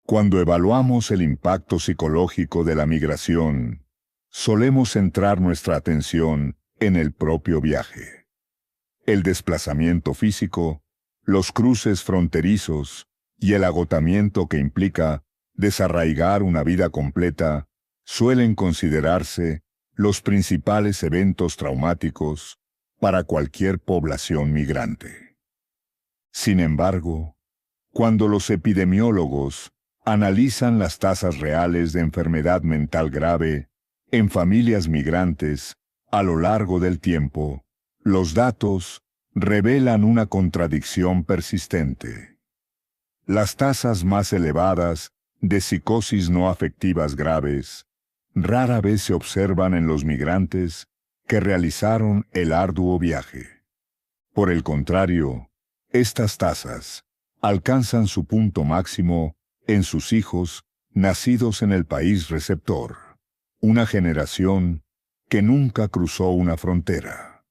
Cuando evaluamos el impacto psicológico de la migración, solemos centrar nuestra atención en el propio viaje. El desplazamiento físico, los cruces fronterizos y el agotamiento que implica desarraigar una vida completa suelen considerarse los principales eventos traumáticos para cualquier población migrante. Sin embargo, cuando los epidemiólogos analizan las tasas reales de enfermedad mental grave en familias migrantes a lo largo del tiempo, los datos revelan una contradicción persistente. Las tasas más elevadas de psicosis no afectivas graves rara vez se observan en los migrantes que realizaron el arduo viaje. Por el contrario, estas tasas alcanzan su punto máximo en sus hijos nacidos en el país receptor, una generación que nunca cruzó una frontera.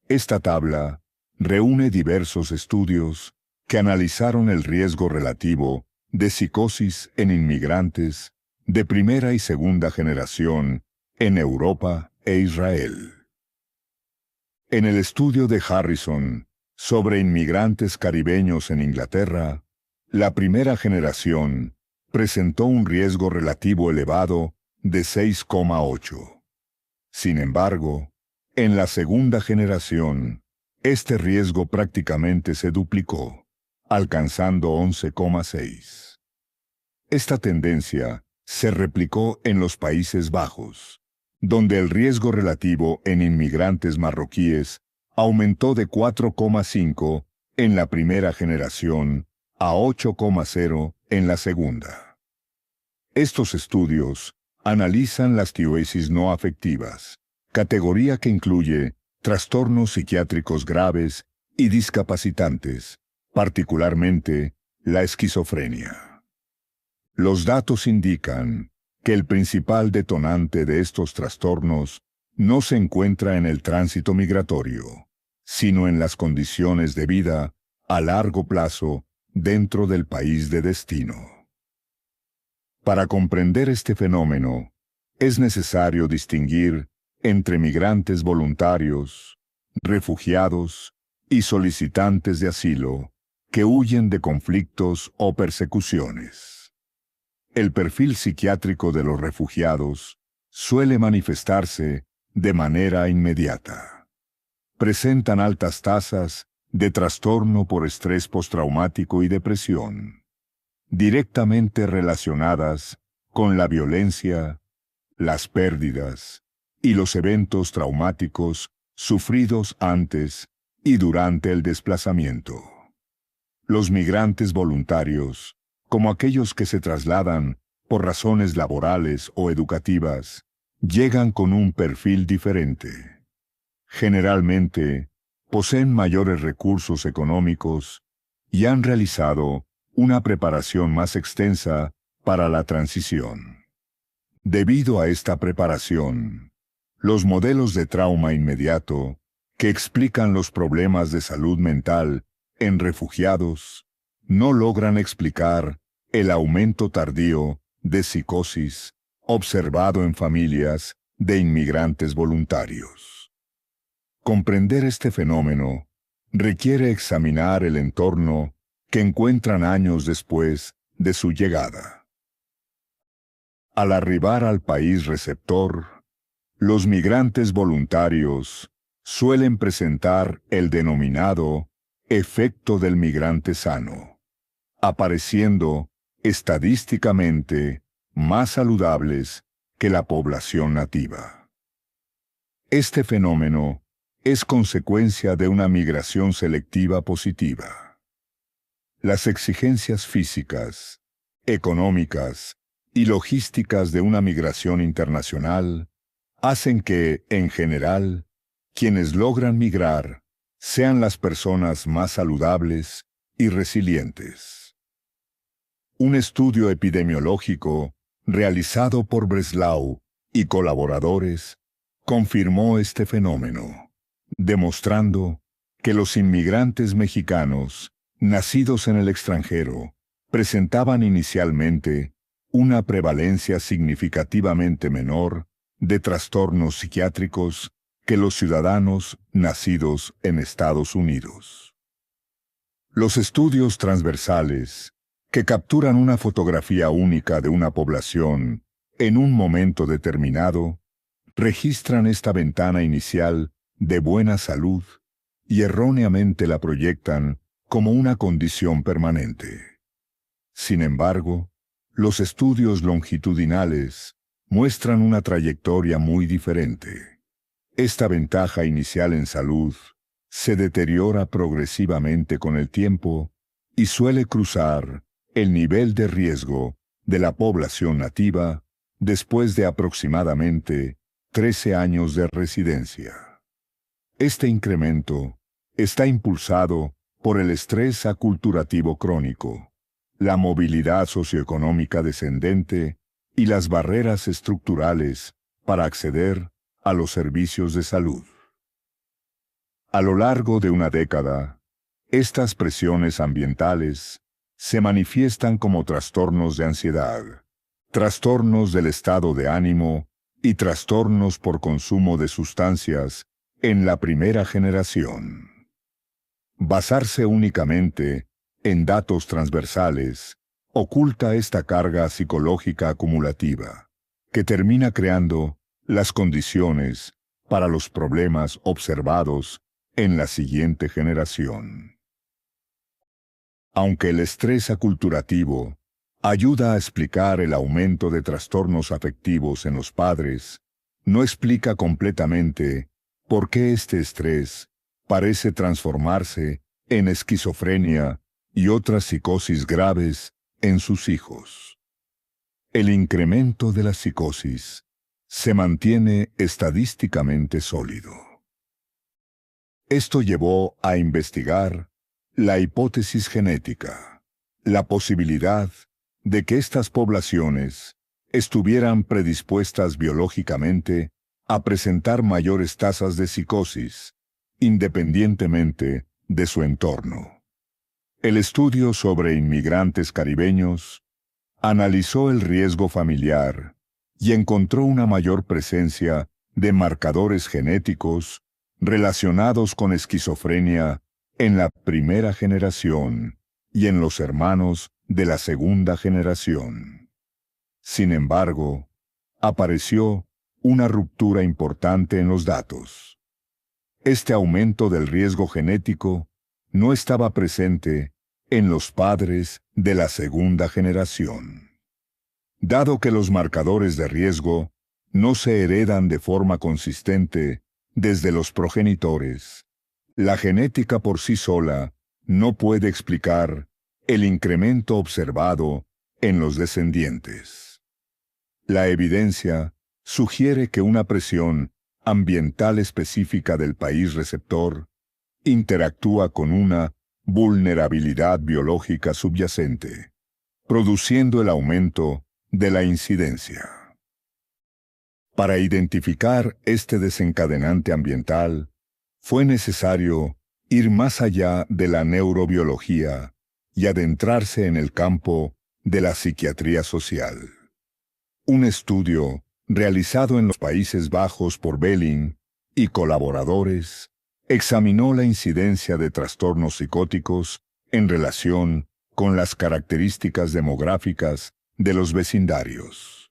Esta tabla reúne diversos estudios que analizaron el riesgo relativo de psicosis en inmigrantes de primera y segunda generación en Europa e Israel. En el estudio de Harrison sobre inmigrantes caribeños en Inglaterra, la primera generación presentó un riesgo relativo elevado de 6,8. Sin embargo, en la segunda generación, este riesgo prácticamente se duplicó, alcanzando 11,6. Esta tendencia se replicó en los Países Bajos, donde el riesgo relativo en inmigrantes marroquíes aumentó de 4,5 en la primera generación a 8,0 en la segunda. Estos estudios analizan las TOAs no afectivas, categoría que incluye trastornos psiquiátricos graves y discapacitantes, particularmente la esquizofrenia. Los datos indican que el principal detonante de estos trastornos no se encuentra en el tránsito migratorio, sino en las condiciones de vida a largo plazo dentro del país de destino. Para comprender este fenómeno, es necesario distinguir entre migrantes voluntarios, refugiados y solicitantes de asilo que huyen de conflictos o persecuciones. El perfil psiquiátrico de los refugiados suele manifestarse de manera inmediata. Presentan altas tasas de trastorno por estrés postraumático y depresión, directamente relacionadas con la violencia, las pérdidas y los eventos traumáticos sufridos antes y durante el desplazamiento. Los migrantes voluntarios, como aquellos que se trasladan por razones laborales o educativas, llegan con un perfil diferente. Generalmente, poseen mayores recursos económicos y han realizado una preparación más extensa para la transición. Debido a esta preparación, los modelos de trauma inmediato que explican los problemas de salud mental en refugiados no logran explicar el aumento tardío de psicosis observado en familias de inmigrantes voluntarios. Comprender este fenómeno requiere examinar el entorno que encuentran años después de su llegada. Al arribar al país receptor, los migrantes voluntarios suelen presentar el denominado efecto del migrante sano, apareciendo estadísticamente más saludables que la población nativa. Este fenómeno es consecuencia de una migración selectiva positiva. Las exigencias físicas, económicas y logísticas de una migración internacional hacen que, en general, quienes logran migrar sean las personas más saludables y resilientes. Un estudio epidemiológico realizado por Breslau y colaboradores confirmó este fenómeno, demostrando que los inmigrantes mexicanos nacidos en el extranjero presentaban inicialmente una prevalencia significativamente menor de trastornos psiquiátricos que los ciudadanos nacidos en Estados Unidos. Los estudios transversales, que capturan una fotografía única de una población en un momento determinado, registran esta ventana inicial de buena salud y erróneamente la proyectan como una condición permanente. Sin embargo, los estudios longitudinales muestran una trayectoria muy diferente. Esta ventaja inicial en salud se deteriora progresivamente con el tiempo y suele cruzar el nivel de riesgo de la población nativa después de aproximadamente 13 años de residencia. Este incremento está impulsado por el estrés aculturativo crónico, la movilidad socioeconómica descendente y las barreras estructurales para acceder a los servicios de salud. A lo largo de una década, estas presiones ambientales se manifiestan como trastornos de ansiedad, trastornos del estado de ánimo y trastornos por consumo de sustancias en la primera generación. Basarse únicamente en datos transversales oculta esta carga psicológica acumulativa, que termina creando las condiciones para los problemas observados en la siguiente generación. Aunque el estrés aculturativo ayuda a explicar el aumento de trastornos afectivos en los padres, no explica completamente por qué este estrés parece transformarse en esquizofrenia y otras psicosis graves en sus hijos. El incremento de la psicosis se mantiene estadísticamente sólido. Esto llevó a investigar la hipótesis genética, la posibilidad de que estas poblaciones estuvieran predispuestas biológicamente a presentar mayores tasas de psicosis, independientemente de su entorno. El estudio sobre inmigrantes caribeños analizó el riesgo familiar y encontró una mayor presencia de marcadores genéticos relacionados con esquizofrenia en la primera generación y en los hermanos de la segunda generación. Sin embargo, apareció una ruptura importante en los datos. Este aumento del riesgo genético no estaba presente en los padres de la segunda generación. Dado que los marcadores de riesgo no se heredan de forma consistente desde los progenitores, la genética por sí sola no puede explicar el incremento observado en los descendientes. La evidencia sugiere que una presión ambiental específica del país receptor interactúa con una vulnerabilidad biológica subyacente, produciendo el aumento de la incidencia. Para identificar este desencadenante ambiental, fue necesario ir más allá de la neurobiología y adentrarse en el campo de la psiquiatría social. Un estudio realizado en los Países Bajos por Belling y colaboradores examinó la incidencia de trastornos psicóticos en relación con las características demográficas de los vecindarios.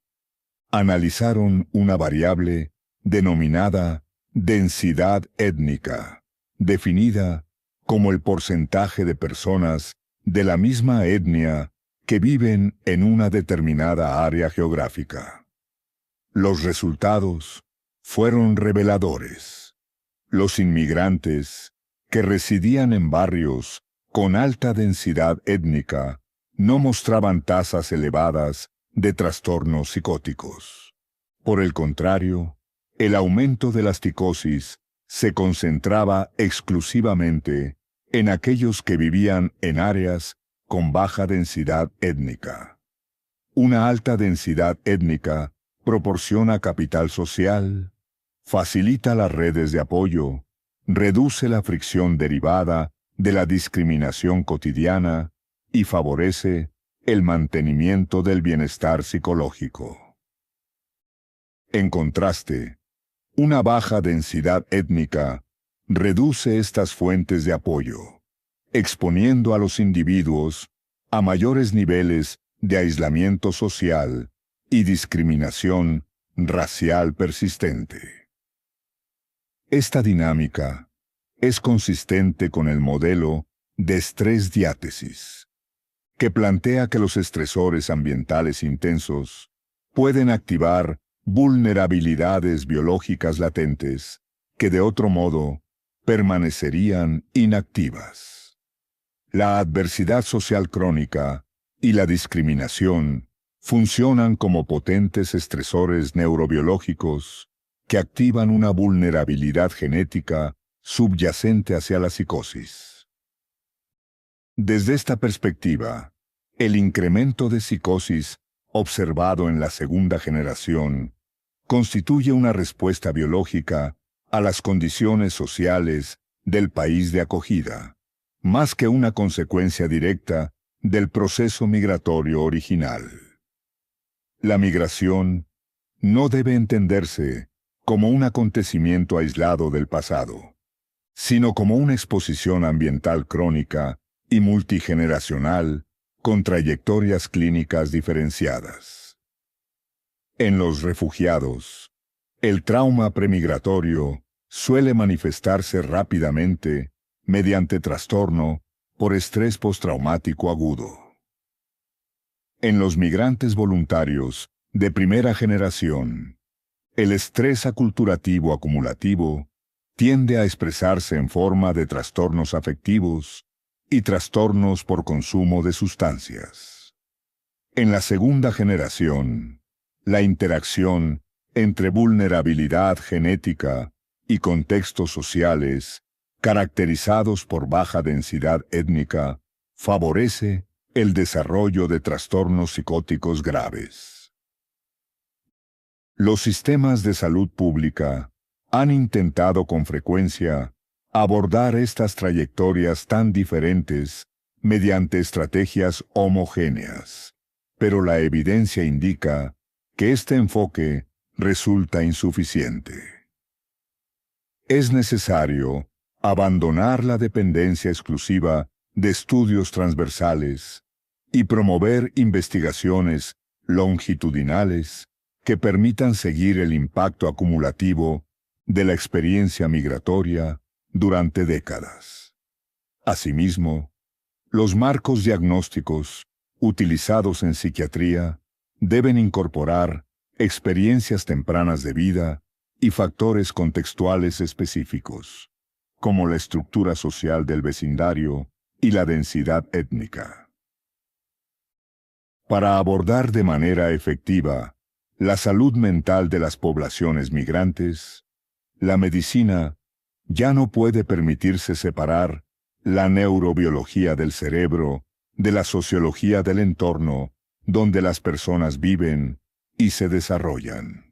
Analizaron una variable denominada densidad étnica, definida como el porcentaje de personas de la misma etnia que viven en una determinada área geográfica. Los resultados fueron reveladores. Los inmigrantes que residían en barrios con alta densidad étnica no mostraban tasas elevadas de trastornos psicóticos. Por el contrario, el aumento de la psicosis se concentraba exclusivamente en aquellos que vivían en áreas con baja densidad étnica. Una alta densidad étnica proporciona capital social, facilita las redes de apoyo, reduce la fricción derivada de la discriminación cotidiana y favorece el mantenimiento del bienestar psicológico. En contraste, una baja densidad étnica reduce estas fuentes de apoyo, exponiendo a los individuos a mayores niveles de aislamiento social y discriminación racial persistente. Esta dinámica es consistente con el modelo de estrés diátesis, que plantea que los estresores ambientales intensos pueden activar vulnerabilidades biológicas latentes que de otro modo permanecerían inactivas. La adversidad social crónica y la discriminación funcionan como potentes estresores neurobiológicos que activan una vulnerabilidad genética subyacente hacia la psicosis. Desde esta perspectiva, el incremento de psicosis observado en la segunda generación constituye una respuesta biológica a las condiciones sociales del país de acogida, más que una consecuencia directa del proceso migratorio original. La migración no debe entenderse como un acontecimiento aislado del pasado, sino como una exposición ambiental crónica y multigeneracional con trayectorias clínicas diferenciadas. En los refugiados, el trauma premigratorio suele manifestarse rápidamente mediante trastorno por estrés postraumático agudo. En los migrantes voluntarios de primera generación, el estrés aculturativo acumulativo tiende a expresarse en forma de trastornos afectivos y trastornos por consumo de sustancias. En la segunda generación, la interacción entre vulnerabilidad genética y contextos sociales caracterizados por baja densidad étnica favorece el desarrollo de trastornos psicóticos graves. Los sistemas de salud pública han intentado con frecuencia abordar estas trayectorias tan diferentes mediante estrategias homogéneas, pero la evidencia indica que este enfoque resulta insuficiente. Es necesario abandonar la dependencia exclusiva de estudios transversales y promover investigaciones longitudinales que permitan seguir el impacto acumulativo de la experiencia migratoria durante décadas. Asimismo, los marcos diagnósticos utilizados en psiquiatría deben incorporar experiencias tempranas de vida y factores contextuales específicos, como la estructura social del vecindario y la densidad étnica. Para abordar de manera efectiva la salud mental de las poblaciones migrantes, la medicina ya no puede permitirse separar la neurobiología del cerebro de la sociología del entorno donde las personas viven y se desarrollan.